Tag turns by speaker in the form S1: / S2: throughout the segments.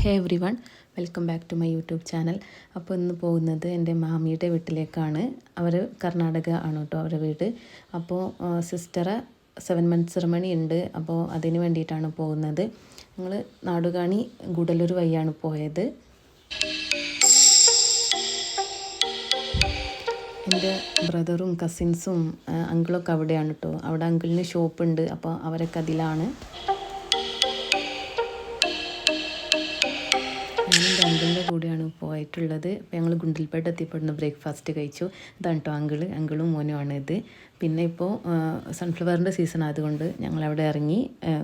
S1: Hey everyone, welcome back to my YouTube channel. അപ്പോൾ ഇന്ന് പോകുന്നത് എൻ്റെ മാമിയുടെ വീട്ടിലേക്കാണ്. അവർ കർണാടക ആണ് കേട്ടോ അവരുടെ വീട്. അപ്പോൾ സിസ്റ്ററെ 7 month സെറമണി ഉണ്ട്. അപ്പോൾ അതിന് വേണ്ടിയിട്ടാണ് പോകുന്നത്. ഞങ്ങൾ നാടുകാണി ഗൂഡല്ലൂർ വഴിയാണ് പോയത്. എൻ്റെ ബ്രദറും കസിൻസും അങ്കിളൊക്കെ അവിടെയാണ് കേട്ടോ. അവിടെ അങ്കിളിന് ഷോപ്പുണ്ട്. അപ്പോൾ അവരൊക്കെ അതിലാണ്. ഞാനെൻ്റെ അങ്കിളിൻ്റെ കൂടെയാണ് പോയിട്ടുള്ളത്. അപ്പോൾ ഞങ്ങൾ ഗുണ്ടൽപേട്ട് എത്തിപ്പെടുന്ന ബ്രേക്ക്ഫാസ്റ്റ് കഴിച്ചു. ഇതാണ് കേട്ടോ അങ്കിളും മോനുമാണ് ഇത്. പിന്നെ ഇപ്പോൾ സൺഫ്ലവറിൻ്റെ സീസൺ ആയതുകൊണ്ട് ഞങ്ങളവിടെ ഇറങ്ങി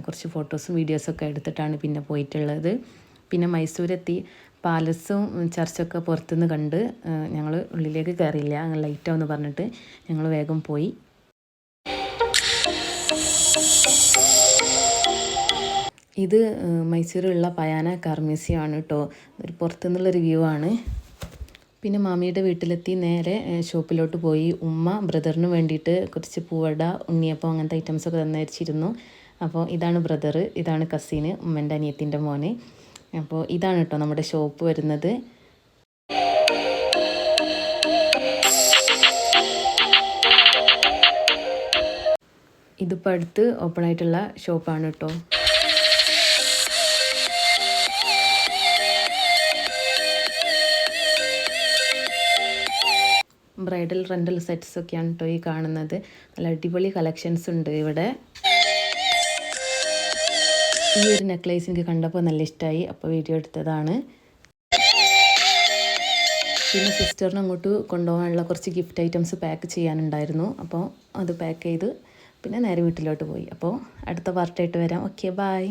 S1: കുറച്ച് ഫോട്ടോസും വീഡിയോസൊക്കെ എടുത്തിട്ടാണ് പിന്നെ പോയിട്ടുള്ളത്. പിന്നെ മൈസൂരെത്തി. പാലസും ചർച്ചൊക്കെ പുറത്തുനിന്ന് കണ്ട് ഞങ്ങൾ ഉള്ളിലേക്ക് കയറിയില്ല, അങ്ങനെ ലൈറ്റാവെന്ന് പറഞ്ഞിട്ട് ഞങ്ങൾ വേഗം പോയി. ഇത് മൈസൂരിലുള്ള പയാന കാർ മ്യൂസിയമാണ് കേട്ടോ. ഒരു പുറത്തുനിന്നുള്ളൊരു വ്യൂ ആണ്. പിന്നെ മാമിയുടെ വീട്ടിലെത്തി നേരെ ഷോപ്പിലോട്ട് പോയി. ഉമ്മ ബ്രദറിന് വേണ്ടിയിട്ട് കുറച്ച് പൂവട, ഉണ്ണിയപ്പം അങ്ങനത്തെ ഐറ്റംസൊക്കെ തന്നയച്ചിരുന്നു. അപ്പോൾ ഇതാണ് ബ്രദർ, ഇതാണ് കസിന്, ഉമ്മൻ്റെ അനിയത്തിൻ്റെ മോന്. അപ്പോൾ ഇതാണ് കേട്ടോ നമ്മുടെ ഷോപ്പ് വരുന്നത്. ഇതിപ്പോൾ അടുത്ത് ഓപ്പൺ ആയിട്ടുള്ള ഷോപ്പാണ് കേട്ടോ. ബ്രൈഡൽ റെൻ്റൽ സെറ്റ്സ് ഒക്കെയാണ് കേട്ടോ ഈ കാണുന്നത്. നല്ല അടിപൊളി കളക്ഷൻസ് ഉണ്ട് ഇവിടെ. ഈ ഒരു നെക്ലേസ് എനിക്ക് കണ്ടപ്പോൾ നല്ല ഇഷ്ടമായി, അപ്പോൾ വീഡിയോ എടുത്തതാണ്. പിന്നെ സിസ്റ്ററിന് അങ്ങോട്ട് കൊണ്ടുപോകാനുള്ള കുറച്ച് ഗിഫ്റ്റ് ഐറ്റംസ് പാക്ക് ചെയ്യാനുണ്ടായിരുന്നു. അപ്പോൾ അത് പാക്ക് ചെയ്ത് പിന്നെ നേരെ വീട്ടിലോട്ട് പോയി. അപ്പോൾ അടുത്ത പാർട്ടായിട്ട് വരാം. Okay, by.